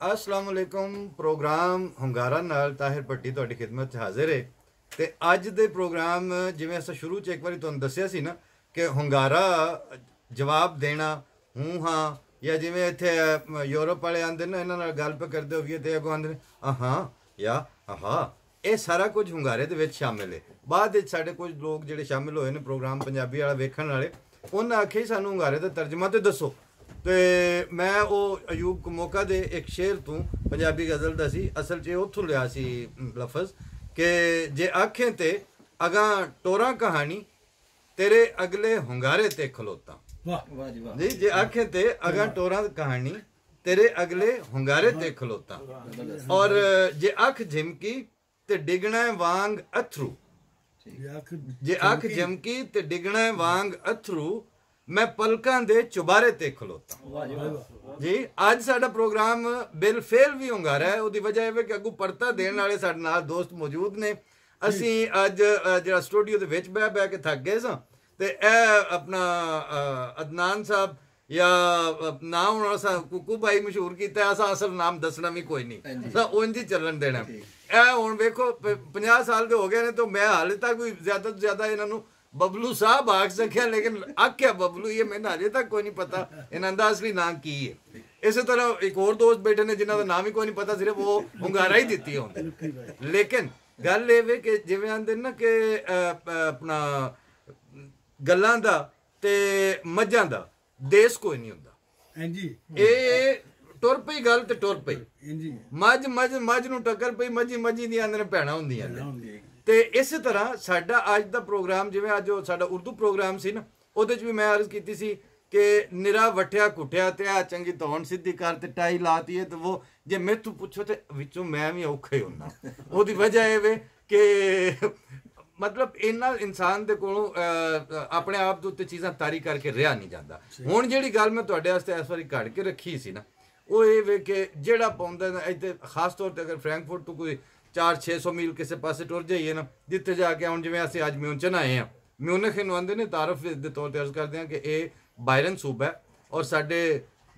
अस्सलाम वालेकुम। प्रोग्राम ਹੁੰਗਾਰਾ ਨਾਲ ਤਾਹਿਰ ਭੱਟੀ ਤੁਹਾਡੀ ਖਿਦਮਤ 'ਚ ਹਾਜ਼ਰ ਹੈ ਤੇ ਅੱਜ ਦੇ ਪ੍ਰੋਗਰਾਮ ਜਿਵੇਂ ਅਸੀਂ ਸ਼ੁਰੂ 'ਚ ਇੱਕ ਵਾਰੀ ਤੁਹਾਨੂੰ ਦੱਸਿਆ ਸੀ ਨਾ ਕਿ ਹੁੰਗਾਰਾ ਜਵਾਬ ਦੇਣਾ ਹੂੰ ਹਾਂ ਜਾਂ ਜਿਵੇਂ ਇੱਥੇ ਯੂਰਪ ਵਾਲੇ ਆਉਂਦੇ ਨੇ ਇਹਨਾਂ ਨਾਲ ਗੱਲ ਪੇ ਕਰਦੇ ਹੋਈਏ ਤੇ ਅੱਗੋਂ ਆਉਂਦੇ ਨੇ ਹਾਂ ਜਾਂ ਆਹਾ ਇਹ ਸਾਰਾ ਕੁਝ ਹੁੰਗਾਰੇ ਦੇ ਵਿੱਚ ਸ਼ਾਮਿਲ ਹੈ। ਬਾਅਦ ਵਿੱਚ ਸਾਡੇ ਕੁਝ ਲੋਕ ਜਿਹੜੇ ਸ਼ਾਮਿਲ ਹੋਏ ਨੇ ਪ੍ਰੋਗਰਾਮ ਪੰਜਾਬੀ ਵਾਲਾ ਵੇਖਣ ਵਾਲੇ ਉਹਨਾਂ ਆਖਿਆ ਸਾਨੂੰ ਹੁੰਗਾਰੇ ਦਾ ਤਰਜਮਾ ਤੇ ਦੱਸੋ। ਤੇ ਮੈਂ ਉਹ ਅਯੂਬ ਕਮੋਕਾ ਦੇ ਇੱਕ ਸ਼ੇਰ ਤੋਂ ਪੰਜਾਬੀ ਗਜ਼ਲ ਦਾ ਸੀ, ਅਸਲ 'ਚ ਉੱਥੋਂ ਲਿਆ ਸੀ ਲਫ਼ਜ਼ ਕਿ ਜੇ ਆਖੇ ਤੇ ਅਗਾਂ ਟੋਰਾਂ ਕਹਾਣੀ ਤੇਰੇ ਅਗਲੇ ਹੁੰਗਾਰੇ ਤੇ ਖਲੋਤਾ। ਵਾਹ ਜੀ ਵਾਹ ਜੀ ਜੇ ਆਖੇ ਤੇ ਅਗਾਂ ਟੋਰਾਂ ਕਹਾਣੀ ਤੇਰੇ ਅਗਲੇ ਹੁੰਗਾਰੇ ਤੇ ਖਲੋਤਾ। ਔਰ ਜੇ ਅੱਖ ਝਿਮਕੀ ਤੇ ਡਿਗਣਾ ਵਾਂਗ ਅਥਰੂ, ਜੇ ਅੱਖ ਝਮਕੀ ਤੇ ਡਿਗਣਾ ਵਾਂਗ ਅਥਰੂ ਮੈਂ ਪਲਕਾਂ ਦੇ ਚੁਬਾਰੇ ਤੇ ਖਲੋਤਾ। ਜੀ ਅੱਜ ਸਾਡਾ ਪ੍ਰੋਗਰਾਮ ਬਿਲ ਫੇਲ ਵੀ ਹੁੰਗਾਰਾ ਹੈ। ਉਹਦੀ ਵਜ੍ਹਾ ਇਹ ਹੈ ਕਿ ਅੱਗੋਂ ਪਰਤਾ ਦੇਣ ਵਾਲੇ ਸਾਡੇ ਨਾਲ ਦੋਸਤ ਮੌਜੂਦ ਨੇ। ਅਸੀਂ ਅੱਜ ਜਿਹੜਾ ਸਟੂਡੀਓ ਦੇ ਵਿੱਚ ਬਹਿ ਕੇ ਥੱਕ ਗਏ ਸਾਂ ਤੇ ਇਹ ਆਪਣਾ ਅਦਨਾਨ ਸਾਹਿਬ ਜਾਂ ਨਾਮ ਉਹਨਾਂ ਦਾ ਕੁੱਕੂ ਭਾਈ ਮਸ਼ਹੂਰ ਕੀਤਾ, ਅਸਾਂ ਅਸਲ ਨਾਮ ਦੱਸਣਾ ਵੀ ਕੋਈ ਨਹੀਂ, ਉਂਝ ਹੀ ਚੱਲਣ ਦੇਣਾ। ਇਹ ਹੁਣ ਵੇਖੋ 50 ਸਾਲ ਦੇ ਹੋ ਗਏ ਨੇ ਤਾਂ ਮੈਂ ਹਾਲੇ ਤੱਕ ਵੀ ਜ਼ਿਆਦਾ ਤੋਂ ਜ਼ਿਆਦਾ ਇਹਨਾਂ ਨੂੰ बबलू साहब आख सकिया, लेकिन आख्या बबलू ये मैंने अजे तक कोई नहीं पता इन्हों का असली नाम की है। इस तरह एक और दोस्त बैठे ने जिन्हों का नाम ही कोई नहीं पता, सिर्फ वो hunगारा ही दी होंगे। लेकिन गल ये कि जिवें आंदे ना कि अपना गल्लां दा ते मझां दा देश कोई नहीं हुंदा। ये टुर पई गल ते टुर पई मझ नूं टक्कर पई, मझी दी आंदे ने भैणां हुंदियां ने। ਤੇ ਇਸੇ ਤਰ੍ਹਾਂ ਸਾਡਾ ਅੱਜ ਦਾ ਪ੍ਰੋਗਰਾਮ ਜਿਵੇਂ ਅੱਜ ਉਹ ਸਾਡਾ ਉਰਦੂ ਪ੍ਰੋਗਰਾਮ ਸੀ ਨਾ, ਉਹਦੇ 'ਚ ਵੀ ਮੈਂ ਅਰਜ਼ ਕੀਤੀ ਸੀ ਕਿ ਨਿਰਾ ਵਟਿਆ ਕੁੱਟਿਆ ਤੇ ਆ ਚੰਗੀ ਧੌਣ ਸਿੱਧੀ ਕਰ ਤੇ ਟਾਈ ਲਾਤੀ ਹੈ ਤੇ ਉਹ ਜੇ ਮੈਥੋਂ ਪੁੱਛੋ ਤੇ ਵਿੱਚੋਂ ਮੈਂ ਵੀ ਔਖਾ ਹੀ ਹੁੰਦਾ। ਉਹਦੀ ਵਜ੍ਹਾ ਇਹ ਵੇ ਕਿ ਮਤਲਬ ਇਹਨਾਂ ਇਨਸਾਨ ਦੇ ਕੋਲੋਂ ਆਪਣੇ ਆਪ ਦੇ ਉੱਤੇ ਚੀਜ਼ਾਂ ਤਾਰੀ ਕਰਕੇ ਰਿਹਾ ਨਹੀਂ ਜਾਂਦਾ। ਹੁਣ ਜਿਹੜੀ ਗੱਲ ਮੈਂ ਤੁਹਾਡੇ ਵਾਸਤੇ ਇਸ ਵਾਰੀ ਕੱਢ ਕੇ ਰੱਖੀ ਸੀ ਨਾ, ਉਹ ਇਹ ਵੇ ਕਿ ਜਿਹੜਾ ਪਾਉਂਦਾ ਇੱਥੇ ਖਾਸ ਤੌਰ 'ਤੇ ਅਗਰ ਫਰੈਂਕਫਰਟ ਤੋਂ ਕੋਈ 400-600 ਮੀਲ ਕਿਸੇ ਪਾਸੇ ਟੁਰ ਜਾਈਏ ਨਾ, ਜਿੱਥੇ ਜਾ ਕੇ ਹੁਣ ਜਿਵੇਂ ਅਸੀਂ ਅੱਜ ਮਿਊਨਚਨ ਆਏ ਹਾਂ, ਮਿਊਨਖ ਨੂੰ ਆਉਂਦੇ ਨੇ ਤਾਰਫ ਦੇ ਤੌਰ 'ਤੇ ਅਰਜ਼ ਕਰਦੇ ਹਾਂ ਕਿ ਇਹ ਬਾਇਰਨ ਸੂਬਾ ਹੈ। ਔਰ ਸਾਡੇ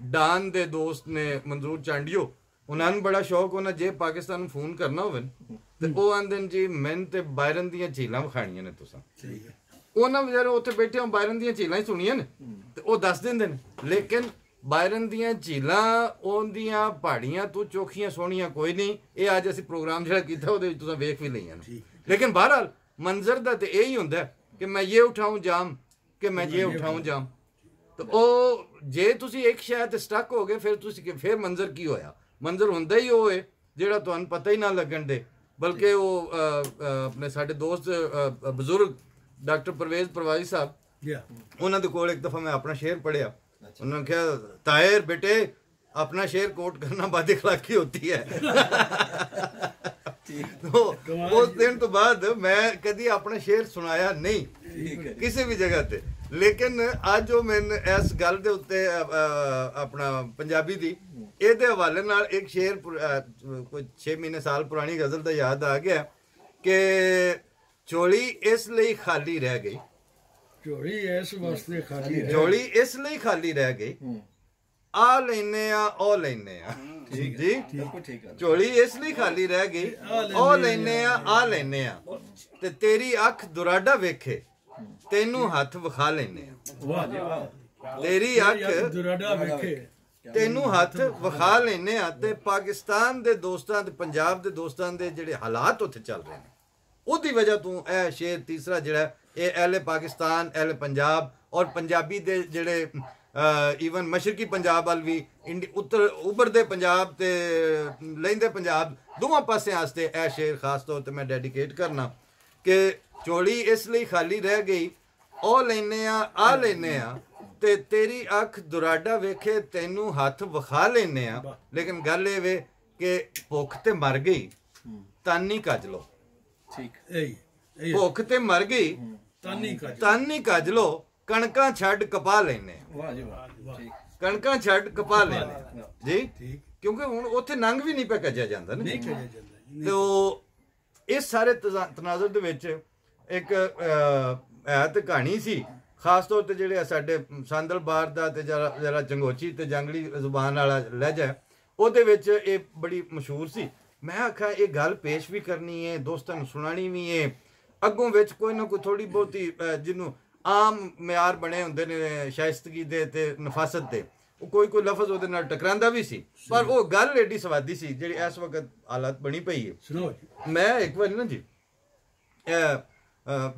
ਡਾਨ ਦੇ ਦੋਸਤ ਨੇ ਮਨਜ਼ੂਰ ਚਾਂਡੀਓ, ਉਹਨਾਂ ਨੂੰ ਬੜਾ ਸ਼ੌਕ, ਉਹਨਾਂ ਜੇ ਪਾਕਿਸਤਾਨ ਨੂੰ ਫੋਨ ਕਰਨਾ ਹੋਵੇ ਤੇ ਉਹ ਆਂਦੇ ਨੇ ਜੀ ਮੈਨੂੰ ਤੇ ਬਾਇਰਨ ਦੀਆਂ ਝੀਲਾਂ ਵਿਖਾਣੀਆਂ ਨੇ ਤੁਸੀਂ। ਉਹਨਾਂ ਵਿਚਾਰੇ ਉੱਥੇ ਬੈਠੇ ਹੋ ਬਾਇਰਨ ਦੀਆਂ ਝੀਲਾਂ ਹੀ ਸੁਣੀਆਂ ਨੇ ਤੇ ਉਹ ਦੱਸ ਦਿੰਦੇ ਨੇ, ਲੇਕਿਨ ਬਾਇਰਨ ਦੀਆਂ ਝੀਲਾਂ ਉਹਦੀਆਂ ਪਹਾੜੀਆਂ ਤੋਂ ਚੋਖੀਆਂ ਸੋਹਣੀਆਂ ਕੋਈ ਨਹੀਂ। ਇਹ ਅੱਜ ਅਸੀਂ ਪ੍ਰੋਗਰਾਮ ਜਿਹੜਾ ਕੀਤਾ ਉਹਦੇ ਵਿੱਚ ਤੁਸੀਂ ਵੇਖ ਵੀ ਲਈਆਂ ਨੇ। ਲੇਕਿਨ ਬਹਰਹਾਲ ਮੰਜ਼ਰ ਦਾ ਤੇ ਇਹ ਹੀ ਹੁੰਦਾ ਕਿ ਮੈਂ ਇਹ ਉਠਾਉਂ ਜਾਮ ਕਿ ਮੈਂ ਇਹ ਉਠਾਉਂ ਜਾਮ। ਤੇ ਉਹ ਜੇ ਤੁਸੀਂ ਇੱਕ ਸ਼ੈ ਤੇ ਸਟਕ ਹੋ ਗਏ ਫਿਰ ਮੰਜ਼ਰ ਕੀ ਹੋਇਆ? ਮੰਜ਼ਰ ਹੁੰਦਾ ਹੀ ਉਹ ਹੈ ਜਿਹੜਾ ਤੁਹਾਨੂੰ ਪਤਾ ਹੀ ਨਾ ਲੱਗਣ ਦੇ। ਬਲਕਿ ਉਹ ਆਪਣੇ ਸਾਡੇ ਦੋਸਤ ਬਜ਼ੁਰਗ ਡਾਕਟਰ ਪਰਵੇਜ਼ ਪਰਵਾਜ਼ੀ ਸਾਹਿਬ, ਉਹਨਾਂ ਦੇ ਕੋਲ ਇੱਕ ਦਫਾ ਮੈਂ ਆਪਣਾ ਸ਼ੇਰ ਪੜ੍ਹਿਆ। उन्होंने कहा ताहिर बेटे अपना शेर कोट करना बाद अखलाकी होती है। तो उस दिन तो बाद मैं कभी अपना शेर सुनाया नहीं किसी भी जगह ते। लेकिन अज वो मैंने इस गल दे उत्ते अपना पंजाबी दी ਇਹਦੇ ਹਵਾਲੇ ਨਾਲ ਇੱਕ ਸ਼ੇਰ ਕੋਈ 6 ਮਹੀਨੇ ਸਾਲ ਪੁਰਾਣੀ ਗਜ਼ਲ ਦਾ ਯਾਦ ਆ ਗਿਆ ਕਿ ਚੋਲੀ ਇਸ ਲਈ ਖਾਲੀ ਰਹਿ ਗਈ, ਝੋਲੀ ਇਸ ਵਾਸਤੇ ਖਾਲੀ, ਝੋਲੀ ਇਸ ਲਈ ਖਾਲੀ ਰਹਿ ਗਈ, ਆ ਲੈਨੇ ਆ ਉਹ ਲੈਨੇ ਆ। ਜੀ ਝੋਲੀ ਇਸ ਲਈ ਖਾਲੀ ਰਹਿ ਗਈ, ਉਹ ਲੈਨੇ ਆ ਲੈਨੇ ਆ ਤੇ ਤੇਰੀ ਅੱਖ ਦੁਰਾਡਾ ਵੇਖੇ ਤੈਨੂੰ ਹੱਥ ਵਿਖਾ ਲੈਨੇ ਆ। ਤੇਰੀ ਅੱਖ ਦੁਰਾਡਾ ਵੇਖੇ ਤੈਨੂੰ ਹੱਥ ਵਿਖਾ ਲੈਨੇ ਆ। ਤੇ ਪਾਕਿਸਤਾਨ ਦੇ ਦੋਸਤਾਂ ਤੇ ਪੰਜਾਬ ਦੇ ਦੋਸਤਾਂ ਦੇ ਜਿਹੜੇ ਹਾਲਾਤ ਉੱਥੇ ਚੱਲ ਰਹੇ ਨੇ ਉਹਦੀ ਵਜ੍ਹਾ ਤੋਂ ਇਹ ਸ਼ੇਰ ਤੀਸਰਾ ਜਿਹੜਾ ਇਹ ਅਹਿਲੇ ਪਾਕਿਸਤਾਨ, ਅਹਿਲੇ ਪੰਜਾਬ ਔਰ ਪੰਜਾਬੀ ਦੇ ਜਿਹੜੇ ਈਵਨ ਮਸ਼ਰਕੀ ਪੰਜਾਬ ਵੱਲ ਵੀ ਉੱਤਰ ਉੱਭਰਦੇ ਪੰਜਾਬ ਤੇ ਲਹਿੰਦੇ ਪੰਜਾਬ ਦੋਵਾਂ ਪਾਸਿਆਂ ਵਾਸਤੇ ਇਹ ਸ਼ੇਰ ਖਾਸ ਤੌਰ 'ਤੇ ਮੈਂ ਡੈਡੀਕੇਟ ਕਰਨਾ ਕਿ ਝੋਲੀ ਇਸ ਲਈ ਖਾਲੀ ਰਹਿ ਗਈ, ਉਹ ਲੈਨੇ ਆ ਲੈਨੇ ਆ ਤੇ ਤੇਰੀ ਅੱਖ ਦੁਰਾਡਾ ਵੇਖੇ ਤੈਨੂੰ ਹੱਥ ਵਿਖਾ ਲੈਨੇ ਆ। ਲੇਕਿਨ ਗੱਲ ਇਹ ਵੇ ਕਿ ਭੁੱਖ ਤੇ ਮਰ ਗਈ ਤਾਨੀ ਕੱਜ ਲੋ। ਭੁੱਖ ਤੇ ਮਰ ਗਈ ਤਾਨੀ ਕੱਜ ਲੋ, ਕਣਕਾਂ ਛੱਡ ਕਪਾ ਲੈਨੇ ਆ। ਕਣਕਾਂ ਛੱਡ ਕਪਾ ਲੈਨੇ ਜੀ, ਕਿਉਂਕਿ ਹੁਣ ਉੱਥੇ ਨੰਗ ਵੀ ਨਹੀਂ ਪਿਆ ਕੱਜਿਆ ਜਾਂਦਾ ਨਾ। ਤੇ ਉਹ ਇਸ ਸਾਰੇ ਤਨਾਜ਼ਰ ਦੇ ਵਿੱਚ ਇੱਕ ਹੈ ਤੇ ਕਹਾਣੀ ਸੀ ਖਾਸ ਤੌਰ ਤੇ ਜਿਹੜੇ ਸਾਡੇ ਸੰਦਲ ਬਾਰ ਦਾ ਤੇ ਜਰਾ ਚੰਗੋਚੀ ਤੇ ਜੰਗਲੀ ਜ਼ੁਬਾਨ ਵਾਲਾ ਲਹਿਜਾ ਉਹਦੇ ਵਿੱਚ ਇਹ ਬੜੀ ਮਸ਼ਹੂਰ ਸੀ। ਮੈਂ ਆਖਿਆ ਇਹ ਗੱਲ ਪੇਸ਼ ਵੀ ਕਰਨੀ ਹੈ, ਦੋਸਤਾਂ ਨੂੰ ਸੁਣਾਣੀ ਵੀ ਹੈ, ਅੱਗੋਂ ਵਿੱਚ ਕੋਈ ਨਾ ਕੋਈ ਥੋੜੀ ਬਹੁਤੀ ਜਿਹਨੂੰ ਆਮ ਮਿਆਰ ਬਣੇ ਹੁੰਦੇ ਨੇ ਸ਼ਾਇਸਤਗੀ ਦੇ ਤੇ ਨਫਾਸਤ ਦੇ, ਉਹ ਕੋਈ ਲਫ਼ਜ਼ ਉਹਦੇ ਨਾਲ ਟਕਰਾਂਦਾ ਵੀ ਸੀ, ਪਰ ਉਹ ਗੱਲ ਏਡੀ ਸਵਾਦੀ ਸੀ ਜਿਹੜੀ ਇਸ ਵਕਤ ਹਾਲਤ ਬਣੀ ਪਈ ਹੈ। ਮੈਂ ਇੱਕ ਵਾਰੀ ਨਾ ਜੀ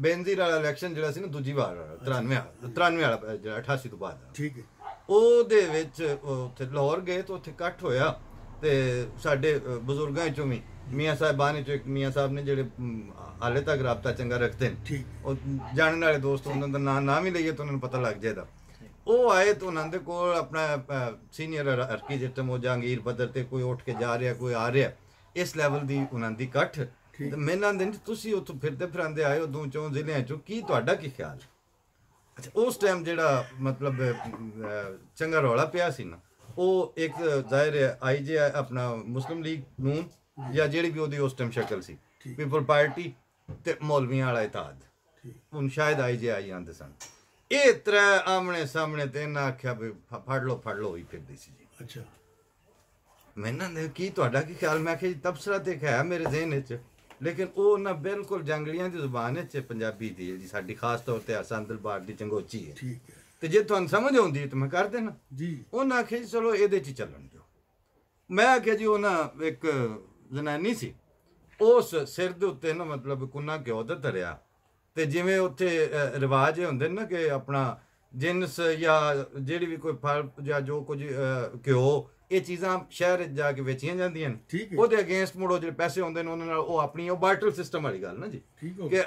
ਬੇਨਜ਼ੀਰ ਵਾਲਾ ਇਲੈਕਸ਼ਨ ਜਿਹੜਾ ਸੀ ਨਾ ਦੂਜੀ ਵਾਰ 93 ਵਾਲਾ ਜਿਹੜਾ 88 ਤੋਂ ਬਾਅਦ, ਠੀਕ ਹੈ, ਉਹਦੇ ਵਿੱਚ ਉੱਥੇ ਲਾਹੌਰ ਗਏ ਤਾਂ ਉੱਥੇ ਇਕੱਠ ਹੋਇਆ ਤੇ ਸਾਡੇ ਬਜ਼ੁਰਗਾਂ ਚੋਂ ਵੀ ਮੀਆਂ ਸਾਹਿਬਾਨ ਚੋਂ ਇੱਕ ਮੀਆਂ ਸਾਹਿਬ ਨੇ ਜਿਹੜੇ ਹਾਲੇ ਤੱਕ ਰਾਬਤਾ ਚੰਗਾ ਰੱਖਦੇ ਨੇ, ਉਹ ਜਾਣਨ ਵਾਲੇ ਦੋਸਤ, ਉਹਨਾਂ ਦਾ ਨਾਮ ਹੀ ਲਈਏ ਤਾਂ ਉਹਨਾਂ ਨੂੰ ਪਤਾ ਲੱਗ ਜਾਏਗਾ। ਉਹ ਆਏ ਤਾਂ ਉਹਨਾਂ ਦੇ ਕੋਲ ਆਪਣਾ ਸੀਨੀਅਰ ਅਰਕੀ ਜਿੱਤਮ ਹੋ ਜਹਾਂਗੀਰ ਬਦਰ ਤੇ ਕੋਈ ਉੱਠ ਕੇ ਜਾ ਰਿਹਾ, ਕੋਈ ਆ ਰਿਹਾ, ਇਸ ਲੈਵਲ ਦੀ ਉਹਨਾਂ ਦੀ ਇਕੱਠ। ਮੈਂ ਨਾ ਦਿਨ ਤੁਸੀਂ ਉੱਥੋਂ ਫਿਰਦੇ ਫਿਰਾਂਦੇ ਆਏ ਹੋ 2-4 ਜ਼ਿਲ੍ਹਿਆਂ ਚੋਂ, ਕੀ ਤੁਹਾਡਾ ਕੀ ਖਿਆਲ? ਅੱਛਾ, ਉਸ ਟਾਈਮ ਜਿਹੜਾ ਮਤਲਬ ਚੰਗਾ ਰੌਲਾ ਪਿਆ ਸੀ ਨਾ, ਉਹ ਇੱਕ ਜ਼ਾਹਿਰ ਹੈ IJ ਆਪਣਾ ਮੁਸਲਿਮ ਲੀਗ ਨੂੰ ਜਾਂ ਜਿਹੜੀ ਵੀ ਉਹਦੀ ਉਸ ਟਾਈਮ ਸ਼ਕਲ ਸੀ, ਪੀਪਲ ਪਾਰਟੀ ਤੇ ਮੌਲਵੀਆਂ ਵਾਲਾ ਇਤਿਹਾਦ, ਹੁਣ ਸ਼ਾਇਦ IJ ਆਈ ਆਂਦੇ ਸਨ। ਇਹ ਤਰ੍ਹਾਂ ਆਮਣੇ ਸਾਹਮਣੇ ਤੇ ਇਹਨਾਂ ਆਖਿਆ ਵੀ ਫੜ ਲਓ ਹੀ ਫਿਰਦੀ ਸੀ ਜੀ। ਅੱਛਾ, ਮੈਨਾਂ ਨੇ ਕੀ ਤੁਹਾਡਾ ਕੀ ਖਿਆਲ? ਮੈਂ ਕਿਹਾ ਜੀ ਤਬਸਰਾ ਤੇ ਹੈ ਮੇਰੇ ਜ਼ਿਹਨ 'ਚ, ਲੇਕਿਨ ਉਹ ਨਾ ਬਿਲਕੁਲ ਜੰਗਲੀਆਂ ਦੀ ਜ਼ੁਬਾਨ 'ਚ ਪੰਜਾਬੀ ਦੀ ਜਿਹੜੀ ਸਾਡੀ ਖਾਸ ਤੌਰ ਤੇ ਹਸਨ ਦਿਲਬਾਰ ਦੀ ਚੰਗੋਚੀ ਹੈ, ਤੇ ਜੇ ਤੁਹਾਨੂੰ ਸਮਝ ਆਉਂਦੀ ਤਾਂ ਮੈਂ ਕਰ ਦੇਣਾ ਜੀ। ਉਹਨਾਂ ਆਖਿਆ ਜੀ ਚਲੋ ਇਹਦੇ 'ਚ ਚੱਲਣ ਦਿਓ। ਮੈਂ ਆਖਿਆ ਜੀ ਉਹ ਨਾ ਇੱਕ ਜ਼ਨਾਨੀ ਸੀ, ਉਸ ਸਿਰ ਦੇ ਉੱਤੇ ਨਾ ਮਤਲਬ ਕੁੰਨਾ ਘਿਓ ਦਾ ਧਰਿਆ, ਤੇ ਜਿਵੇਂ ਉੱਥੇ ਰਿਵਾਜ ਹੁੰਦੇ ਨੇ ਨਾ ਕਿ ਆਪਣਾ ਜਿਨਸ ਜਾਂ ਜਿਹੜੀ ਵੀ ਕੋਈ ਫਲ ਜਾਂ ਜੋ ਕੁਝ ਘਿਓ, ਇਹ ਚੀਜ਼ਾਂ ਸ਼ਹਿਰ ਜਾ ਕੇ ਵੇਚੀਆਂ ਜਾਂਦੀਆਂ ਨੇ, ਉਹਦੇ ਅਗੇਂਸਟ ਮੁੜੋ ਜਿਹੜੇ ਪੈਸੇ ਹੁੰਦੇ ਨੇ ਉਹਨਾਂ ਨਾਲ ਉਹ ਆਪਣੀ ਉਹ ਬਾਰਟਰ ਸਿਸਟਮ ਵਾਲੀ ਗੱਲ ਨਾ ਜੀ, ਕਿ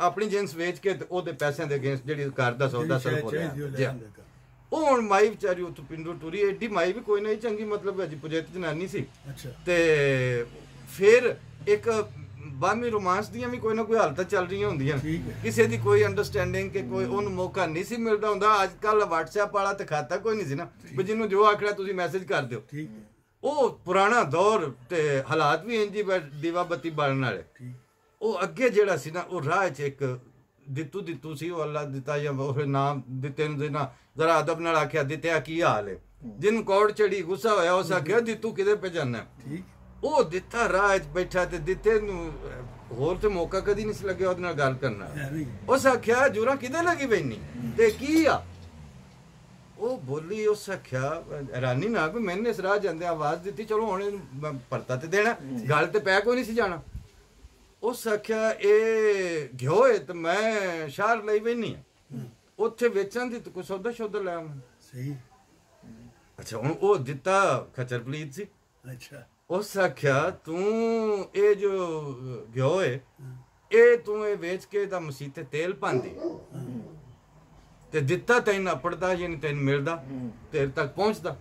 ਆਪਣੀ ਜਿਨਸ ਵੇਚ ਕੇ ਉਹਦੇ ਪੈਸਿਆਂ ਦੇ ਅਗੇਂਸਟ ਜਿਹੜੀ ਘਰ ਦਾ ਸੌਦਾ ਸਰਫ ਹੋ ਰਿਹਾ। ਉਹ ਹੁਣ ਮਾਈ ਵਿਚਾਰੀ ਉੱਥੋਂ ਪਿੰਡੋਂ ਟੁਰੀ, ਐਡੀ ਮਾਈ ਵੀ ਕੋਈ ਨਹੀਂ ਚੰਗੀ, ਮਤਲਬ ਅਜੀ ਪੁਜੇਤ ਜਨਾਨੀ ਸੀ। ਤੇ ਫਿਰ ਇੱਕ ਬਾਮੀ ਰੋਮਾਂਸ ਦੀਆਂ ਵੀ ਕੋਈ ਨਾ ਕੋਈ ਹਾਲਤਾਂ ਚੱਲ ਰਹੀਆਂ ਹੁੰਦੀਆਂ, ਕਿਸੇ ਦੀ ਕੋਈ ਅੰਡਰਸਟੈਂਡਿੰਗ ਕਿ ਕੋਈ ਉਹਨੂੰ ਮੌਕਾ ਨਹੀਂ ਸੀ ਮਿਲਦਾ ਹੁੰਦਾ। ਅੱਜ ਕੱਲ WhatsApp ਵਾਲਾ ਤੇ ਖਾਤਾ ਕੋਈ ਨਹੀਂ ਸੀ ਨਾ ਵੀ ਜਿਹਨੂੰ ਜੋ ਆਖਣਾ ਤੁਸੀਂ ਮੈਸੇਜ ਕਰ ਦਿਓ। ਉਹ ਪੁਰਾਣਾ ਦੌਰ ਤੇ ਹਾਲਾਤ ਵੀ ਇੰਜੀ ਦੀਵਾ ਬੱਤੀ ਬਾਲਣ ਵਾਲੇ। ਉਹ ਅੱਗੇ ਜਿਹੜਾ ਸੀ ਨਾ, ਉਹ ਰਾਹ 'ਚ ਇੱਕ ਦਿੱਤੂ ਸੀ, ਉਹ ਅੱਲਾ ਦਿੱਤਾ ਜਾਂ ਉਹ ਨਾਮ ਦਿੱਤੇ ਨੂੰ ਦੇਣਾ, ਜ਼ਰਾ ਅਦਬ ਨਾਲ ਆਖਿਆ ਦਿੱਤਿਆ ਕੀ ਹਾਲ ਹੈ, ਜਿਹਨੂੰ ਕੌੜ ਚੜੀ ਗੁੱਸਾ ਹੋਇਆ ਉਸ ਆਖਿਆ ਦਿੱਤੂ ਕਿਤੇ ਪੇ ਜਾਣਾ। ਉਹ ਦਿੱਤਾ ਰਾਹ 'ਚ ਬੈਠਾ ਤੇ ਦਿੱਤੇ ਨੂੰ ਹੋਰ ਤੇ ਮੌਕਾ ਕਦੀ ਨਹੀਂ ਸੀ ਲੱਗਿਆ ਉਹਦੇ ਨਾਲ ਗੱਲ ਕਰਨ ਦਾ। ਉਸ ਆਖਿਆ ਜੁਰਾ ਕਿਤੇ ਲੱਗੀ ਬੈਣੀ ਤੇ ਕੀ ਆ? ਉਹ ਬੋਲੀ, ਉਸ ਆਖਿਆ ਹੈਰਾਨੀ ਨਾ ਕੋਈ ਮੈਨੇ ਇਸ ਰਾਹ ਜਾਂਦੇ ਆਵਾਜ਼ ਦਿੱਤੀ, ਚਲੋ ਹੁਣ ਪਰਤਾ ਤੇ ਦੇਣਾ, ਗੱਲ ਤੇ ਪੈ ਕੋਈ ਨਹੀਂ ਸੀ ਜਾਣਾ। ਉਸ ਆਖਿਆ ਇਹ ਘਿਓ ਹੈ ਤੇ ਮੈਂ ਸ਼ਹਿਰ ਲਈ ਬੈਣੀ ਆ, ਉੱਥੇ ਵੇਚਣ ਦੀ ਕੋਈ ਸੌਦਾ ਲੈ ਆਵਾਂ। ਸਹੀ। ਅੱਛਾ, ਹੁਣ ਉਹ ਦਿੱਤਾ ਖਚਰ ਪਲੀਤ ਸੀ। ਅੱਛਾ, ਉਸ ਆਖਿਆ ਤੂੰ ਇਹ ਜੋ ਘਿਓ ਹੈ ਇਹ ਤੂੰ ਇਹ ਵੇਚ ਕੇ ਇਹਦਾ ਮਸੀਤੇ ਤੇਲ ਪਾਉਂਦੀ ਤੇ ਦਿੱਤਾ ਤੈਨੂੰ ਅਪੜਦਾ ਯਾਨੀ ਤੈਨੂੰ ਮਿਲਦਾ, ਤੇਰੇ ਤੱਕ ਪਹੁੰਚਦਾ।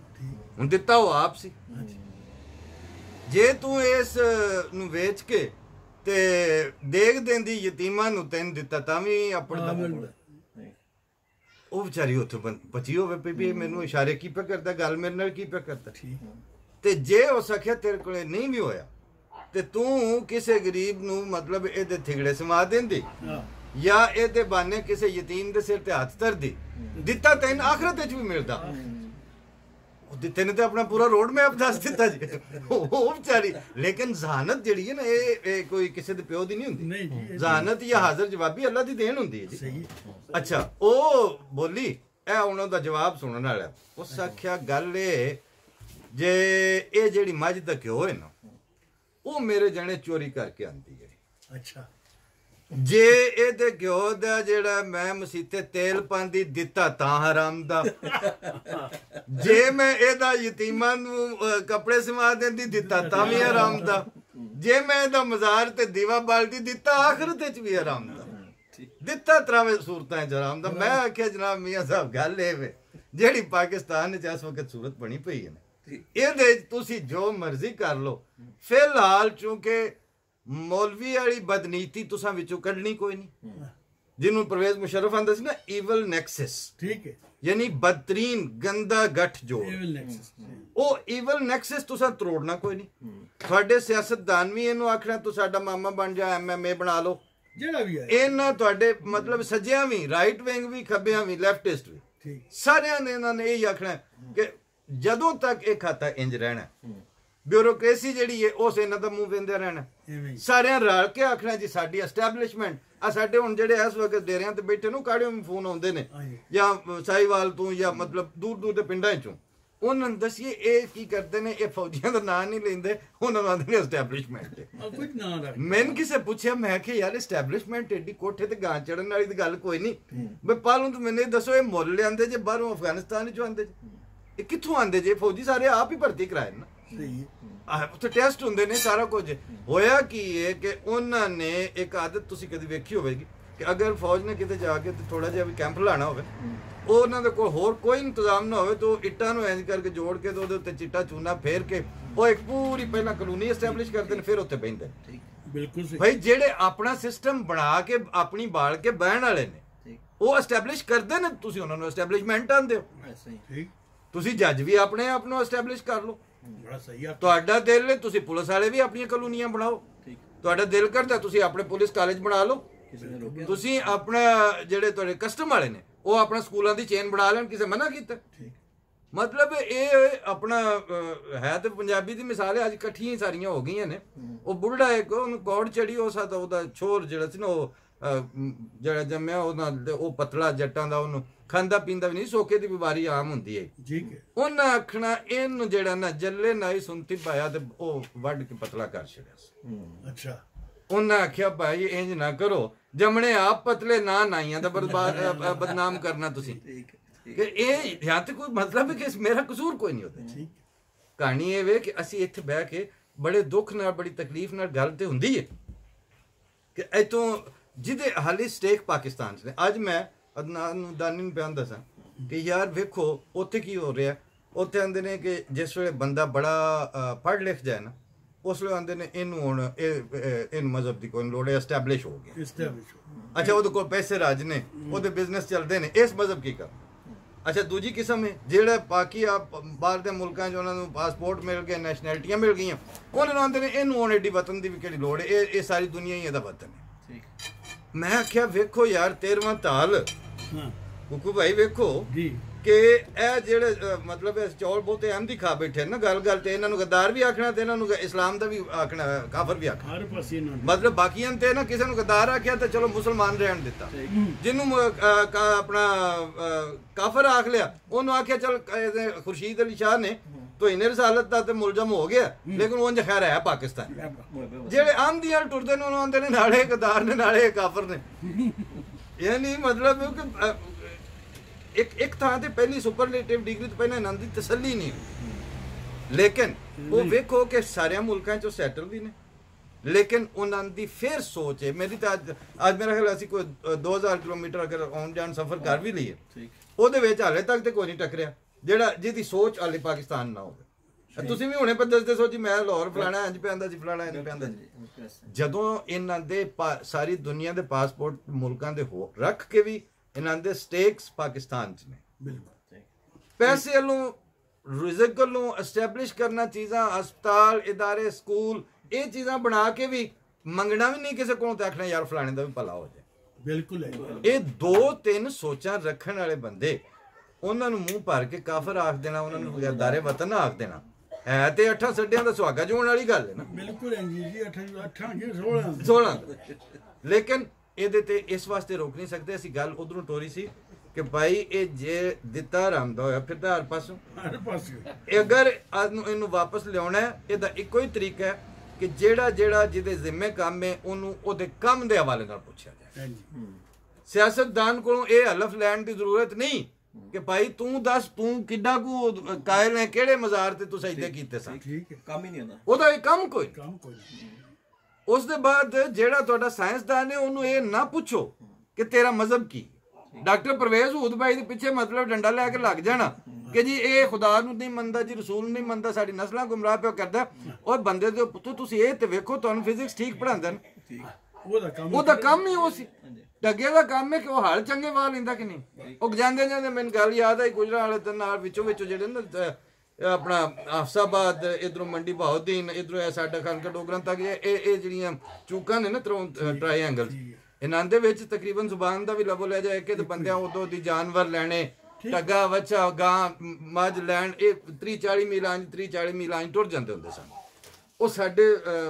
ਹੁਣ ਦਿੱਤਾ ਉਹ ਆਪ ਸੀ, ਜੇ ਤੂੰ ਇਸ ਨੂੰ ਵੇਚ ਕੇ ਤੇ ਦੇਖ ਦਿੰਦੀ ਯਤੀਮਾਂ ਨੂੰ ਤੈਨੂੰ ਦਿੱਤਾ ਤਾਂ ਵੀ ਅਪੜਦਾ। ਉਹ ਵਿਚਾਰੀ ਉੱਥੋਂ ਬਚੀ ਹੋਵੇ ਵੀ ਮੈਨੂੰ ਇਸ਼ਾਰੇ ਕੀ ਪਿਆ ਕਰਦਾ, ਗੱਲ ਮੇਰੇ ਨਾਲ ਕੀ ਪਿਆ ਕਰਦਾ। ਤੇ ਜੇ ਹੋ ਸਕਿਆ ਤੇਰੇ ਕੋਲੇ ਨਹੀਂ ਵੀ ਹੋਇਆ ਤੇ ਤੂੰ ਕਿਸੇ ਗਰੀਬ ਨੂੰ ਮਤਲਬ ਇਹਦੇ ਥਿਗੜੇ ਸਮਾ ਦਿੰਦੀ ਜਾਂ ਇਹਦੇ ਬਾਨੇ ਕਿਸੇ ਯਤੀਮ ਦੇ ਸਿਰ ਤੇ ਹੱਥ ਧਰਦੀ, ਦਿੱਤਾ ਤੈਨੂੰ ਆਖਰਤ ਵਿੱਚ ਵੀ ਮਿਲਦਾ। ਉਹ ਦਿੱਤੇ ਨੇ ਤੇ ਆਪਣਾ ਪੂਰਾ ਰੋਡ ਮੈਪ ਦੱਸ ਦਿੱਤਾ ਜੀ ਉਹ ਵਿਚਾਰੀ। ਲੇਕਿਨ ਜ਼ਹਾਨਤ ਜਿਹੜੀ ਹੈ ਨਾ, ਇਹ ਕੋਈ ਕਿਸੇ ਦੇ ਪਿਓ ਦੀ ਨਹੀਂ ਹੁੰਦੀ। ਜ਼ਹਾਨਤ ਜਾਂ ਹਾਜ਼ਰ ਜਵਾਬੀ ਅੱਲਾ ਦੀ ਦੇਣ ਹੁੰਦੀ ਹੈ ਜੀ। ਅੱਛਾ, ਉਹ ਬੋਲੀ ਇਹ ਉਹਨਾਂ ਦਾ ਜਵਾਬ ਸੁਣਨ ਵਾਲਾ। ਉਸ ਆਖਿਆ ਗੱਲ ਇਹ, ਜੇ ਇਹ ਜਿਹੜੀ ਮੱਝ ਦਾ ਘਿਓ ਹੈ ਨਾ, ਉਹ ਮੇਰੇ ਜਣੇ ਚੋਰੀ ਕਰਕੇ ਆਂਦੀ ਹੈ। ਅੱਛਾ, ਜੇ ਇਹਦੇ ਘਿਓ ਦਾ ਜਿਹੜਾ ਮੈਂ ਮਸੀਤੇ ਤੇਲ ਪਾਉਂਦੀ ਦਿੱਤਾ ਤਾਂ ਹਰਾਮ ਦਾ, ਜੇ ਮੈਂ ਇਹਦਾ ਯਤੀਮਾਂ ਨੂੰ ਕੱਪੜੇ ਸਮਾ ਦਿੰਦੀ ਦਿੱਤਾ ਤਾਂ ਵੀ ਹਰਾਮ ਦਾ, ਜੇ ਮੈਂ ਇਹਦਾ ਮਜ਼ਾਰ ਤੇ ਦੀਵਾ ਬਾਲਦੀ ਦਿੱਤਾ ਆਖਰਤ ਵਿੱਚ ਵੀ ਹਰਾਮ ਦਾ। ਦਿੱਤਾ ਤਰਾਵੇਂ ਸੂਰਤਾਂ ਚ ਹਰਾਮ ਦਾ। ਮੈਂ ਆਖਿਆ ਜਨਾਬ ਮੀਆਂ ਸਾਹਿਬ ਗੱਲ ਇਹ ਵੇ ਜਿਹੜੀ ਪਾਕਿਸਤਾਨ ਚ ਇਸ ਵਕਤ ਸੂਰਤ ਬਣੀ ਪਈ ਹੈ ਨਾ, ਇਹਦੇ ਤੁਸੀਂ ਜੋ ਮਰਜ਼ੀ ਕਰ ਲਓ, ਫਿਲਹਾਲ ਚੂੰਕਿ ਮੌਲਵੀ ਵਾਲੀ ਬਦਨੀਤੀ ਤੁਸਾਂ ਵਿੱਚੋਂ ਕੱਢਣੀ ਕੋਈ ਨਹੀਂ, ਜਿਹਨੂੰ ਪਰਵੇਜ਼ ਮੁਸ਼ਰਫ ਆਂਦਾ ਸੀ ਨਾ ਈਵਲ ਨੈਕਸਸ, ਠੀਕ ਹੈ, ਯਾਨੀ ਬਦਤਰੀਨ ਗੰਦਾ ਗੱਠ ਜੋੜ, ਉਹ ਈਵਲ ਨੈਕਸਸ ਤੁਸਾਂ ਤੋੜਨਾ ਕੋਈ ਨਹੀਂ। ਤੁਹਾਡੇ ਸਿਆਸਤਦਾਨ ਵੀ ਇਹਨੂੰ ਆਖਣਾ ਤੂੰ ਸਾਡਾ ਮਾਮਾ ਬਣ ਜਾ, MMA ਬਣਾ ਲਓ, ਜਿਹੜਾ ਵੀ ਹੈ ਇਹਨਾਂ ਤੁਹਾਡੇ ਮਤਲਬ ਸੱਜਿਆਂ ਵੀ, ਰਾਈਟ ਵਿੰਗ ਵੀ, ਖੱਬਿਆਂ ਵੀ, ਲੈਫਟਿਸਟ ਵੀ, ਸਾਰਿਆਂ ਨੇ ਇਹਨਾਂ ਨੇ ਇਹ ਆਖਣਾ ਕਿ ਜਦੋਂ ਤੱਕ ਇਹ ਖਾਤਾ ਇੰਜ ਰਹਿਣਾ, ਬਿਊਰੋਕ੍ਰੇਸੀ ਜਿਹੜੀ ਹੈ ਉਸ ਇਹਨਾਂ ਦਾ ਮੂੰਹ ਵੇਂਦੇ ਰਹਿਣਾ, ਸਾਰਿਆਂ ਰਲ ਕੇ ਆਖਣਾ ਜੀ ਸਾਡੀ ਐਸਟੈਬਲਿਸ਼ਮੈਂਟ ਆ। ਸਾਡੇ ਹੁਣ ਜਿਹੜੇ ਇਸ ਵਕਤ ਡੇਰਿਆਂ ਤੇ ਬੈਠੇ ਨੂੰ ਕਾੜਿਓ ਫੋਨ ਆਉਂਦੇ ਨੇ ਜਾਂ ਸਾਈਵਾਲ ਤੋਂ ਜਾਂ ਮਤਲਬ ਦੂਰ ਦੂਰ ਦੇ ਪਿੰਡਾਂ ਚੋਂ, ਉਹਨਾਂ ਨੂੰ ਦਸੀਏ ਇਹ ਕੀ ਕਰਦੇ ਨੇ, ਇਹ ਫੌਜੀਆਂ ਦਾ ਨਾਂ ਨਹੀਂ ਲੈਂਦੇ, ਉਹਨਾਂ ਨੂੰ ਆਂਦੇ ਨੇ ਐਸਟੈਬਲਿਸ਼ਮੈਂਟ। ਮੈਨੂੰ ਕਿਸੇ ਪੁੱਛਿਆ, ਮੈਂ ਕਿ ਯਾਰ ਐਸਟੈਬਲਿਸ਼ਮੈਂਟ ਏਡੀ ਕੋਠੇ ਤੇ ਗਾਂ ਚੜਨ ਵਾਲੀ ਦੀ ਗੱਲ ਕੋਈ ਨਹੀਂ। ਬਈ ਪਾਲੂ ਤੂੰ ਮੈਨੂੰ ਦੱਸੋ, ਇਹ ਮੁੱਲ ਲਿਆਂਦੇ ਜੇ ਬਾਹਰੋਂ ਅਫਗਾਨਿਸਤਾਨ ਚੋਂ ਆਂਦੇ ਜੇ, ਇਹ ਕਿੱਥੋਂ ਆਂਦੇ ਜੇ? ਫੌਜੀ ਸਾਰੇ ਆਪ ਹੀ ਭਰਤੀ ਕਰਾਏ ਨਾ, ਉੱਥੇ ਟੈਸਟ ਹੁੰਦੇ ਨੇ, ਸਾਰਾ ਕੁਝ। ਹੋਇਆ ਕੀ ਹੈ ਕਿ ਉਹਨਾਂ ਨੇ ਇੱਕ ਆਦਤ ਤੁਸੀਂ ਕਦੀ ਵੇਖੀ ਹੋਵੇਗੀ ਕਿ ਅਗਰ ਫੌਜ ਨੇ ਕਿਤੇ ਜਾ ਕੇ ਥੋੜਾ ਜਿਹਾ ਵੀ ਕੈਂਪ ਲਾਣਾ ਹੋਵੇ, ਉਹ ਉਹਨਾਂ ਦੇ ਕੋਲ ਹੋਰ ਕੋਈ ਇੰਤਜ਼ਾਮ ਨਾ ਹੋਵੇ, ਤਾਂ ਇੱਟਾਂ ਨੂੰ ਇੰਜ ਕਰਕੇ ਜੋੜ ਕੇ ਤੇ ਉਹਦੇ ਉੱਤੇ ਚਿੱਟਾ ਚੂਨਾ ਫੇਰ ਕੇ ਉਹ ਇੱਕ ਪੂਰੀ ਪਹਿਲਾਂ ਕਲੋਨੀ ਐਸਟੈਬਲਿਸ਼ ਕਰਦੇ ਨੇ, ਫਿਰ ਉੱਥੇ ਬਹਿੰਦੇ। ਬਿਲਕੁਲ ਭਾਈ, ਜਿਹੜੇ ਆਪਣਾ ਸਿਸਟਮ ਬਣਾ ਕੇ ਆਪਣੀ ਬਾਲ ਕੇ ਬਹਿਣ ਵਾਲੇ ਨੇ ਉਹ ਐਸਟੈਬਲਿਸ਼ ਕਰਦੇ ਨੇ, ਤੁਸੀਂ ਉਹਨਾਂ ਨੂੰ ਐਸਟੈਬਲਿਸ਼ਮੈਂਟ ਆਂਦੇ ਹੋ। ਤੁਸੀਂ ਜੱਜ ਵੀ ਆਪਣੇ ਆਪ ਨੂੰ ਐਸਟੈਬਲਿਸ਼ ਕਰ ਲਓ, ਤੁਹਾਡਾ ਦਿਲ, ਤੁਸੀਂ ਪੁਲਿਸ ਵਾਲੇ ਵੀ ਆਪਣੀਆਂ ਕਲੋਨੀਆਂ ਬਣਾਓ, ਤੁਹਾਡਾ ਦਿਲ ਕਰਦਾ ਤੁਸੀਂ ਆਪਣੇ ਪੁਲਿਸ ਕਾਲਜ ਬਣਾ ਲਓ, ਤੁਸੀਂ ਆਪਣਾ ਜਿਹੜੇ ਤੁਹਾਡੇ ਕਸਟਮ ਵਾਲੇ ਨੇ ਉਹ ਆਪਣਾ ਸਕੂਲਾਂ ਦੀ ਚੇਨ ਬਣਾ ਲੈਣ, ਕਿਸੇ ਮਨਾ ਕੀਤਾ? ਮਤਲਬ ਇਹ ਆਪਣਾ ਹੈ ਤੇ ਪੰਜਾਬੀ ਦੀ ਮਿਸਾਲ ਹੈ, ਅੱਜ ਇਕੱਠੀਆਂ ਸਾਰੀਆਂ ਹੋ ਗਈਆਂ ਨੇ। ਉਹ ਬੁੱਢਾ ਇੱਕ ਉਹਨੂੰ ਕੌੜ ਚੜੀ, ਉਹ ਸਾਡਾ ਉਹਦਾ ਛੋਰ ਜਿਹੜਾ ਸੀ ਨਾ, ਉਹ ਜਿਹੜਾ ਜੰਮਿਆ ਉਹਨਾਂ ਉਹ ਪਤਲਾ ਜੱਟਾਂ ਦਾ, ਉਹਨੂੰ ਖਾਂਦਾ ਪੀਂਦਾ ਵੀ ਨਹੀਂ, ਸੋਕੇ ਦੀ ਬਿਮਾਰੀ ਆਮ ਹੁੰਦੀ ਹੈ। ਉਹਨਾਂ ਆਖਣਾ ਇਹਨੂੰ ਜਿਹੜਾ ਨਾ ਜੱਲੇ ਨਾਈ ਸੁਣਤੀ ਪਾਇਆ ਤੇ ਉਹ ਵੱਢ ਕੇ ਪਤਲਾ ਕਰ ਛੜਿਆ ਸੀ। ਅੱਛਾ, ਉਹਨਾਂ ਆਖਿਆ ਭਾਈ ਇੰਜ ਨਾ ਕਰੋ, ਜੰਮਣੇ ਆਪ ਪਤਲੇ ਨਾ ਨਾਈਆਂ ਦਾ ਬਦਨਾਮ ਕਰਨਾ ਤੁਸੀਂ, ਕਿ ਇਹ ਜਾਂ ਤੇ ਕੋਈ ਮਤਲਬ ਹੈ ਕਿ ਮੇਰਾ ਕਸੂਰ ਕੋਈ ਨਹੀਂ ਹੁੰਦਾ। ਕਹਾਣੀ ਇਹ ਵੇ ਕਿ ਅਸੀਂ ਇੱਥੇ ਬਹਿ ਕੇ ਬੜੇ ਦੁੱਖ ਨਾਲ, ਬੜੀ ਤਕਲੀਫ ਨਾਲ ਗੱਲ ਤੇ ਹੁੰਦੀ ਹੈ ਕਿ ਇੱਥੋਂ ਜਿਹਦੇ ਹਾਲੀ ਸਟੇਕ ਪਾਕਿਸਤਾਨ 'ਚ ਨੇ। ਅੱਜ ਮੈਂ ਅਦਨਾਨ ਨੂੰ ਦਾਨੀ ਨੂੰ ਪਿਆਨ ਦੱਸਾਂ ਕਿ ਯਾਰ ਵੇਖੋ ਉੱਥੇ ਕੀ ਹੋ ਰਿਹਾ। ਉੱਥੇ ਆਂਦੇ ਨੇ ਕਿ ਜਿਸ ਵੇਲੇ ਬੰਦਾ ਬੜਾ ਪੜ੍ਹ ਲਿਖ ਜਾਏ ਨਾ, ਉਸ ਵੇਲੇ ਆਂਦੇ ਨੇ ਇਹਨੂੰ ਹੁਣ ਇਹਨੂੰ ਮਜ਼ਹਬ ਦੀ ਕੋਈ ਲੋੜ ਹੈ, ਐਸਟੈਬਲਿਸ਼ ਹੋ ਗਿਆ। ਅੱਛਾ, ਉਹਦੇ ਕੋਲ ਪੈਸੇ ਰਾਜ ਨੇ, ਉਹਦੇ ਬਿਜ਼ਨਸ ਚੱਲਦੇ ਨੇ, ਇਸ ਮਜ਼ਹਬ ਕੀ ਕਰ। ਅੱਛਾ, ਦੂਜੀ ਕਿਸਮ ਹੈ ਜਿਹੜਾ ਬਾਕੀ ਬਾਹਰ ਦੇ ਮੁਲਕਾਂ 'ਚ ਉਹਨਾਂ ਨੂੰ ਪਾਸਪੋਰਟ ਮਿਲ ਗਏ, ਨੈਸ਼ਨੈਲਿਟੀਆਂ ਮਿਲ ਗਈਆਂ, ਉਹਨਾਂ ਨੂੰ ਆਂਦੇ ਨੇ ਇਹਨੂੰ ਹੁਣ ਏਡੀ ਵਤਨ ਦੀ ਵੀ ਕਿਹੜੀ ਲੋੜ ਹੈ, ਇਹ ਸਾਰੀ ਦੁਨੀਆ ਹੀ ਇਹਦਾ ਵਤਨ ਹੈ। ਮੈਂ ਆਖਿਆ ਵੇਖੋ ਯਾਰ 13ਵਾਂ ਤਾਲ ਕੁਕੂ ਭਾਈ, ਵੇਖੋ ਕਿ ਇਹ ਜਿਹੜੇ ਮਤਲਬ ਚੌਲ ਬਹੁਤੇ ਅਹਿਮਦੀ ਖਾ ਬੈਠੇ ਨਾ, ਗੱਲ ਗੱਲ ਤੇ ਇਹਨਾਂ ਨੂੰ ਗੱਦਾਰ ਵੀ ਆਖਣਾ ਤੇ ਇਹਨਾਂ ਨੂੰ ਇਸਲਾਮ ਦਾ ਵੀ ਆਖਣਾ, ਕਾਫਰ ਵੀ ਆਖਣਾ। ਮਤਲਬ ਬਾਕੀਆਂ ਤੇ ਨਾ ਕਿਸੇ ਨੂੰ ਗੱਦਾਰ ਆਖਿਆ ਤਾਂ ਚਲੋ ਮੁਸਲਮਾਨ ਰਹਿਣ ਦਿੱਤਾ, ਜਿਹਨੂੰ ਆਪਣਾ ਕਾਫਰ ਆਖ ਲਿਆ ਉਹਨੂੰ ਆਖਿਆ ਚਲ ਖੁਰਸ਼ੀਦ ਅਲੀ ਸ਼ਾਹ ਨੇ तो इन्हें रसालत का तो मुलजम हो गया, लेकिन उंज खैर है पाकिस्तान। जेड़े आंधी वाल टुरदे ने उन्होंने आंदे ने नाले गद्दार ने नाले काफर ने, यानी मतलब कि एक थां ते पहली सुपरलेटिव डिग्री तो पहले इन्हां दी तसल्ली नहीं, लेकिन वो वेखो कि सारे मुल्कां चों सैटल भी ने, लेकिन उन्होंने दी फिर सोच है मेरी तो आज मेरा ख्याल असीं कोई 2000 किलोमीटर अगर आउन जान सफर कर भी लईए ਉਹਦੇ ਵਿੱਚ ਹਾਲੇ ਤੱਕ ਤੇ ਕੋਈ ਨਹੀਂ ਟੱਕਰਿਆ ਜਿਹੜਾ ਜਿਹਦੀ ਸੋਚ ਹਾਲੇ ਪਾਕਿਸਤਾਨ ਨਾ ਹੋਵੇ। ਤੁਸੀਂ ਵੀ ਹੁਣੇ ਦੱਸਦੇ ਸੋ ਜੀ ਮੈਂ ਲਾਹੌਰ ਫਲਾਣਾ ਇੰਜ ਪੈਂਦਾ ਸੀ, ਫਲਾਣਾ ਇੰਜ ਪੈਂਦਾ ਸੀ। ਜਦੋਂ ਇਹਨਾਂ ਦੇ ਸਾਰੀ ਦੁਨੀਆ ਦੇ ਪਾਸਪੋਰਟ ਮੁਲਕਾਂ ਦੇ ਹੋ ਰੱਖ ਕੇ ਵੀ ਇਹਨਾਂ ਦੇ ਸਟੇਕਸ ਪਾਕਿਸਤਾਨ 'ਚ ਨੇ, ਬਿਲਕੁਲ ਪੈਸੇ ਵੱਲੋਂ ਰਿਜ਼ਕ ਵੱਲੋਂ ਐਸਟੈਬਲਿਸ਼ ਕਰਨਾ ਚੀਜ਼ਾਂ, ਹਸਪਤਾਲ, ਇਦਾਰੇ, ਸਕੂਲ, ਇਹ ਚੀਜ਼ਾਂ ਬਣਾ ਕੇ ਵੀ ਮੰਗਣਾ ਵੀ ਨਹੀਂ ਕਿਸੇ ਕੋਲੋਂ ਤੇ ਆਖਣਾ ਯਾਰ ਫਲਾਣੇ ਦਾ ਵੀ ਭਲਾ ਹੋ ਜਾਏ। ਬਿਲਕੁਲ ਇਹ ਦੋ ਤਿੰਨ ਸੋਚਾਂ ਰੱਖਣ ਵਾਲੇ ਬੰਦੇ ਉਹਨਾਂ ਨੂੰ ਮੂੰਹ ਭਰ ਕੇ ਕਾਫਰ ਆਖ ਦੇਣਾ, ਉਹਨਾਂ ਨੂੰ ਗਦਾਰੇ ਵਤਨ ਆਖ ਦੇਣਾ ਹੈ ਤੇ ਅੱਠਾਂ ਸੱਡਿਆਂ ਦਾ ਸੁਹਾਗਾ ਜੋਣ ਵਾਲੀ ਗੱਲ ਹੈ ਨਾ। ਬਿਲਕੁਲ ਜੀ 16 ਲੇਕਿਨ ਇਹਦੇ ਤੇ ਇਸ ਵਾਸਤੇ ਰੋਕ ਨਹੀਂ ਸਕਦੇ ਅਸੀਂ। ਗੱਲ ਉਧਰੋਂ ਟੋਰੀ ਸੀ ਕਿ ਭਾਈ ਇਹ ਜੇ ਦਿੱਤਾ ਰਮਦਾ ਹੋਇਆ ਫਿਰਦਾ ਹਰ ਪਾਸੋਂ, ਅਗਰ ਇਹਨੂੰ ਵਾਪਸ ਲਿਆਉਣਾ ਇਹਦਾ ਇੱਕੋ ਹੀ ਤਰੀਕਾ ਹੈ ਕਿ ਜਿਹੜਾ ਜਿਹਦੇ ਜ਼ਿੰਮੇ ਕੰਮ ਹੈ ਉਹਨੂੰ ਉਹਦੇ ਕੰਮ ਦੇ ਹਵਾਲੇ ਨਾਲ ਪੁੱਛਿਆ ਜਾਏ। ਸਿਆਸਤਦਾਨ ਕੋਲੋਂ ਇਹ ਹਲਫ ਲੈਣ ਦੀ ਜ਼ਰੂਰਤ ਨਹੀਂ ਕਿ ਭਾਈ ਤੂੰ ਦੱਸ ਤੂੰ ਕਿੱਡਾ ਕੁ ਕਾਇਲ ਹੈ, ਕਿਹੜੇ ਮਜ਼ਾਰ ਤੇ ਤੂੰ ਸਜਦੇ ਕੀਤੇ ਸਨ, ਕੰਮ ਹੀ ਨਹੀਂ ਹੁੰਦਾ ਉਹਦਾ, ਇਹ ਕੰਮ ਕੋਈ। ਉਸ ਦੇ ਬਾਅਦ ਜਿਹੜਾ ਤੁਹਾਡਾ ਸਾਇੰਸਦਾਨ ਹੈ ਉਹਨੂੰ ਇਹ ਨਾ ਪੁੱਛੋ ਕਿ ਤੇਰਾ ਮਜ਼ਹਬ ਕੀ। ਡਾਕਟਰ ਪਰਵੇਜ਼ ਹੂਦ ਭਾਈ ਦੇ ਪਿੱਛੇ ਮਤਲਬ ਡੰਡਾ ਲੈ ਕੇ ਲੱਗ ਜਾਣਾ ਕਿ ਜੀ ਇਹ ਖੁਦਾ ਨੂੰ ਨਹੀਂ ਮੰਨਦਾ ਜੀ, ਰਸੂਲ ਨਹੀਂ ਮੰਨਦਾ, ਸਾਡੀ ਨਸਲਾਂ ਗੁੰਮਰਾਹ ਪਿਆ ਕਰਦਾ। ਉਹ ਬੰਦੇ ਦੇ ਪੁੱਤੋ ਤੁਸੀਂ ਇਹ ਤੇ ਵੇਖੋ ਤੁਹਾਨੂੰ ਫਿਜ਼ਿਕਸ ਠੀਕ ਪੜ੍ਹਾਉਂਦੇ ਨੇ, ਉਹਦਾ ਕੰਮ ਹੀ ਉਹ ਸੀ। ਡੱਗੇ ਦਾ ਕੰਮ ਹੈ ਕਿ ਉਹ ਹਲ ਚੰਗੇ ਵਾਹ ਲੈਂਦਾ ਕਿ ਨਹੀਂ। ਉਹ ਜਾਂਦੇ ਜਾਂਦੇ ਮੈਨੂੰ ਗੱਲ ਯਾਦ ਆਈ ਗੁਜਰਾਂ ਵਾਲੇ ਦੇ ਨਾਲ ਵਿੱਚੋਂ ਜਿਹੜੇ ਨਾ ਆਪਣਾ ਹਫਸਾਬਾਦ, ਇਧਰੋਂ ਮੰਡੀ ਬਹਾਉਦੀਨ, ਇਧਰੋਂ ਇਹ ਸਾਡਾ ਖਾਨਕਾ ਡੋਗਰਾਂ ਤੱਕ ਇਹ ਜਿਹੜੀਆਂ ਚੂਕਾਂ ਨੇ ਨਾ ਟਰਾਈਐਂਗਲ, ਇਹਨਾਂ ਦੇ ਵਿੱਚ ਤਕਰੀਬਨ ਜ਼ੁਬਾਨ ਦਾ ਵੀ ਲਵੋ ਲੈ ਜਾਏ ਕਿ ਬੰਦਿਆਂ ਉਦੋਂ ਦੀ ਜਾਨਵਰ ਲੈਣੇ, ਟੱਗਾ ਵੱਛਾ ਗਾਂ ਮੱਝ ਲੈਣ ਇਹ 30-40 ਮੀਲਾਂ ਟੁਰ ਜਾਂਦੇ ਹੁੰਦੇ ਸਨ। ਉਹ ਸਾਡੇ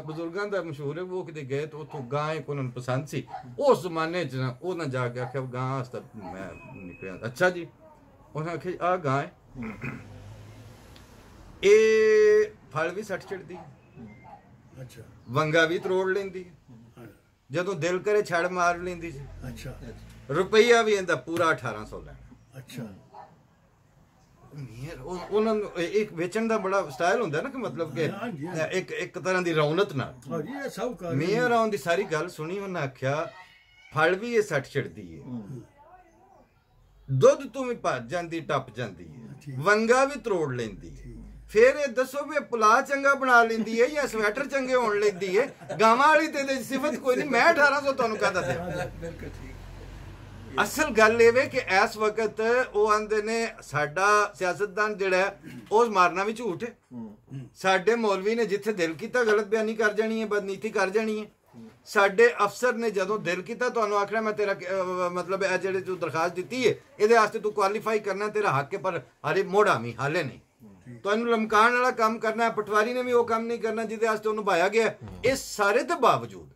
ਬਜ਼ੁਰਗਾਂ ਦਾ ਮਸ਼ਹੂਰ ਹੈ, ਉਹ ਕਿਤੇ ਗਏ ਤਾਂ ਉੱਥੋਂ ਗਾਂ ਇੱਕ ਉਹਨਾਂ ਨੂੰ ਪਸੰਦ ਸੀ। ਉਸ ਜ਼ਮਾਨੇ 'ਚ ਨਾ ਉਹਨਾਂ ਜਾ ਕੇ ਆਖਿਆ ਗਾਂ ਵਾਸਤੇ ਮੈਂ ਨਿਕਲਿਆ। ਅੱਛਾ ਜੀ, ਉਹਨਾਂ ਆਖਿਆ ਆਹ ਗਾਂ ਹੈ, ਇਹ ਫਲ ਵੀ ਸੱਟ ਚੜਦੀ, ਅੱਛਾ, ਵੰਗਾ ਵੀ ਤਰੋੜ ਲੈਂਦੀ, ਜਦੋਂ ਦਿਲ ਕਰੇ ਛੜ ਮਾਰ ਲੈਂਦੀ ਸੀ, ਅੱਛਾ, ਰੁਪਈਆ ਵੀ ਇਹਦਾ ਪੂਰਾ 1800 ਲੈਣਾ। ਅੱਛਾ, ਉਹਨਾਂ ਨੂੰ ਇੱਕ ਵੇਚਣ ਦਾ ਬੜਾ ਸਟਾਈਲ ਹੁੰਦਾ ਨਾ, ਕਿ ਮਤਲਬ ਕਿ ਇੱਕ ਤਰ੍ਹਾਂ ਦੀ ਰੌਨਕ ਨਾਲ ਮੇਅਰ ਆਉਣ ਦੀ ਸਾਰੀ ਗੱਲ ਸੁਣੀ। ਉਹਨਾਂ ਆਖਿਆ ਫਲ ਵੀ ਇਹ ਸੱਟ ਚੜਦੀ ਹੈ, ਦੁੱਧ ਤੋਂ ਵੀ ਭੱਜ ਜਾਂਦੀ ਟੱਪ ਜਾਂਦੀ ਹੈ, ਵੰਗਾ ਵੀ ਤਰੋੜ ਲੈਂਦੀ ਹੈ, ਫਿਰ ਇਹ ਦੱਸੋ ਵੀ ਪੁਲਾ ਚੰਗਾ ਬਣਾ ਲੈਂਦੀ ਹੈ ਜਾਂ ਸਵੈਟਰ ਚੰਗੇ ਹੋਣ ਲੈਂਦੀ ਹੈ? ਗਾਵਾਂ ਵਾਲੀ ਤੇ ਸਿਫਤ ਕੋਈ ਨਹੀਂ, ਮੈਂ 1800 ਤੁਹਾਨੂੰ ਕਹਦਾ ਦਿਆਂ। ਅਸਲ ਗੱਲ ਇਹ ਵੇ ਕਿ ਇਸ ਵਕਤ ਉਹ ਆਂਦੇ ਨੇ ਸਾਡਾ ਸਿਆਸਤਦਾਨ ਜਿਹੜਾ ਉਹ ਮਾਰਨਾ ਵੀ ਝੂਠ ਹੈ। ਸਾਡੇ ਮੌਲਵੀ ਨੇ ਜਿੱਥੇ ਦਿਲ ਕੀਤਾ ਗਲਤ ਬਿਆਨੀ ਕਰ ਜਾਣੀ ਹੈ, ਬਦਨੀਤੀ ਕਰ ਜਾਣੀ ਹੈ। ਸਾਡੇ ਅਫਸਰ ਨੇ ਜਦੋਂ ਦਿਲ ਕੀਤਾ ਤੁਹਾਨੂੰ ਆਖਣਾ ਮੈਂ ਤੇਰਾ ਮਤਲਬ ਇਹ ਜਿਹੜੇ ਤੂੰ ਦਰਖਾਸਤ ਦਿੱਤੀ ਹੈ ਇਹਦੇ ਵਾਸਤੇ ਤੂੰ ਕੁਆਲੀਫਾਈ ਕਰਨਾ, ਤੇਰਾ ਹੱਕ ਹੈ, ਪਰ ਹਾਲੇ ਮੋੜਾ ਵੀ ਹਾਲੇ ਨਹੀਂ। ਤੁਹਾਨੂੰ ਲਮਕਾਉਣ ਵਾਲਾ ਕੰਮ ਕਰਨਾ ਹੈ, ਪਟਵਾਰੀ ਨੇ ਵੀ ਉਹ ਕੰਮ ਨਹੀਂ ਕਰਨਾ ਜਿਹਦੇ ਵਾਸਤੇ ਉਹਨੂੰ ਪਾਇਆ ਗਿਆ। ਇਸ ਸਾਰੇ ਦੇ ਬਾਵਜੂਦ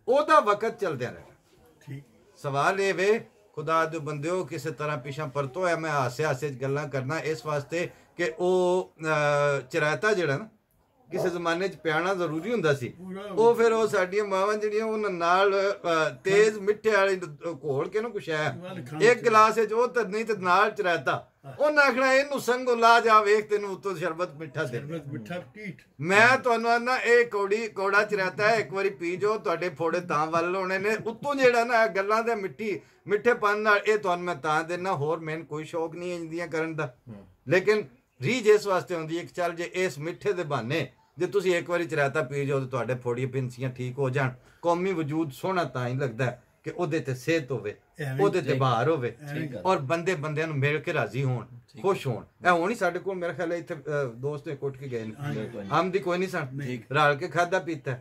ਉਹਦਾ ਵਕਤ ਚੱਲਦਿਆਂ ਰਹਿਣਾ। ਸਵਾਲ ਇਹ ਵੇ खुदा दे बंदे हो किसी तरह पिछा परतो है। मैं हासे हासे गल्लां करना इस वास्ते कि वो चराता जिहड़ा ना किसी जमाने च पियाना जरूरी हुंदा सी, वो फिर वो साडियां मावां जिहड़ियां उन्हां नाल तेज मिठे वाली घोल के ना कुछ है एक गिलास च वो धरनी ते नाल चराता उन्हां आखना इहनूं संगो ला जा वेख तैनूं उत्तों शरबत मिठा दे। मैं तुहानूं आना ਇਹ ਕੌੜਾ ਚਰਾਤਾ ਇੱਕ ਵਾਰੀ ਪੀ ਜੋ ਤੁਹਾਡੇ ਫੋੜੇ ਤਾਂ ਵੱਲ ਹੋਣੇ ਨੇ। ਉੱਤੋਂ ਜਿਹੜਾ ਨਾ ਗੱਲਾਂ ਦੇ ਮਿੱਠੇਪਨ ਨਾਲ ਇਹ ਤੁਹਾਨੂੰ ਮੈਂ ਤਾਂ ਦੇਣਾ, ਹੋਰ ਮੈਨੂੰ ਕੋਈ ਸ਼ੌਕ ਨਹੀਂ ਇੰਦੀਆਂ ਕਰਨ ਦਾ। ਲੇਕਿਨ ਰੀਝ ਇਸ ਵਾਸਤੇ ਹੁੰਦੀ ਹੈ ਕਿ ਚੱਲ ਜੇ ਇਸ ਮਿੱਠੇ ਦੇ ਬਹਾਨੇ ਜੇ ਤੁਸੀਂ ਇੱਕ ਵਾਰੀ ਚਰਾਤਾ ਪੀ ਜਾਓ ਤਾਂ ਤੁਹਾਡੇ ਫੋੜੀਆਂ ਪਿੰਸੀਆਂ ਠੀਕ ਹੋ ਜਾਣ। ਕੌਮੀ ਵਜੂਦ ਸੋਹਣਾ ਤਾਂ ਹੀ ਲੱਗਦਾ ਕਿ ਉਹਦੇ ਤੇ ਸਿਹਤ ਹੋਵੇ, ਉਹਦੇ ਤੇ ਬਹਾਰ ਹੋਵੇ, ਔਰ ਬੰਦਿਆਂ ਨੂੰ ਮਿਲ ਕੇ ਰਾਜ਼ੀ ਹੋਣ, ਖੁਸ਼ ਹੋਣ। ਇਹ ਹੁਣ ਹੀ ਸਾਡੇ ਕੋਲ ਮੇਰੇ ਖਿਆਲ ਇੱਥੇ ਦੋਸਤ ਨੇ ਕੁੱਟ ਕੇ ਗਏ ਨੇ, ਆਮਦੀ ਕੋਈ ਨਹੀਂ ਸਨ, ਰਲ ਕੇ ਖਾਦਾ ਪੀਤਾ,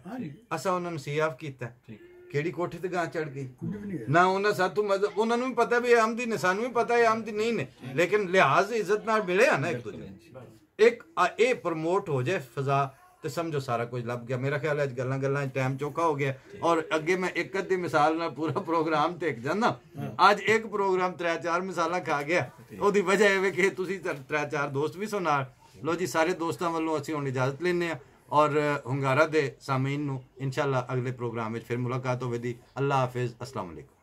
ਅਸਾਂ ਉਹਨਾਂ ਨੂੰ ਸੀਆਫ ਕੀਤਾ। ਕਿਹੜੀ ਕੋਠੇ ਤੇ ਗਾਂ ਚੜ ਗਈ ਨਾ ਉਹਨਾਂ ਸਾਥੋਂ ਮਤਲਬ ਉਹਨਾਂ ਨੂੰ ਵੀ ਪਤਾ ਵੀ ਆਮਦੀ ਨੇ, ਸਾਨੂੰ ਵੀ ਪਤਾ ਹੈ ਆਮਦੀ ਨਹੀਂ ਨੇ, ਲੇਕਿਨ ਲਿਹਾਜ਼ ਇੱਜ਼ਤ ਨਾਲ ਮਿਲੇ ਆ ਨਾ ਇੱਕ ਦੂਜੇ। ਇੱਕ ਇਹ ਪ੍ਰਮੋਟ ਹੋ ਜਾਏ ਫਜ਼ਾ ਤੇ ਸਮਝੋ ਸਾਰਾ ਕੁਝ ਲੱਭ ਗਿਆ। ਮੇਰਾ ਖਿਆਲ ਹੈ ਅੱਜ ਗੱਲਾਂ ਟਾਈਮ ਚੌਕਾ ਹੋ ਗਿਆ। ਔਰ ਅੱਗੇ ਮੈਂ ਇੱਕ ਅੱਧੀ ਮਿਸਾਲ ਨਾਲ ਪੂਰਾ ਪ੍ਰੋਗਰਾਮ ਦੇਖ ਜਾਂਦਾ, ਅੱਜ ਇੱਕ ਪ੍ਰੋਗਰਾਮ 3-4 ਮਿਸਾਲਾਂ ਖਾ ਗਿਆ। ਉਹਦੀ ਵਜ੍ਹਾ ਇਹ ਵੇ ਕਿ ਤੁਸੀਂ 3-4 ਦੋਸਤ ਵੀ ਸੋ ਨਾਲ। ਲੋ ਜੀ, ਸਾਰੇ ਦੋਸਤਾਂ ਵੱਲੋਂ ਅਸੀਂ ਹੁਣ ਇਜਾਜ਼ਤ ਲੈਂਦੇ ਹਾਂ ਔਰ ਹੁੰਗਾਰਾ ਦੇ ਸਾਮੀਨ ਨੂੰ ਇਨਸ਼ਾਅੱਲਾ ਅਗਲੇ ਪ੍ਰੋਗਰਾਮ ਵਿੱਚ ਫਿਰ ਮੁਲਾਕਾਤ ਹੋਵੇਗੀ। ਅੱਲਾ ਹਾਫਿਜ਼, अस्सलाम वालेकुम।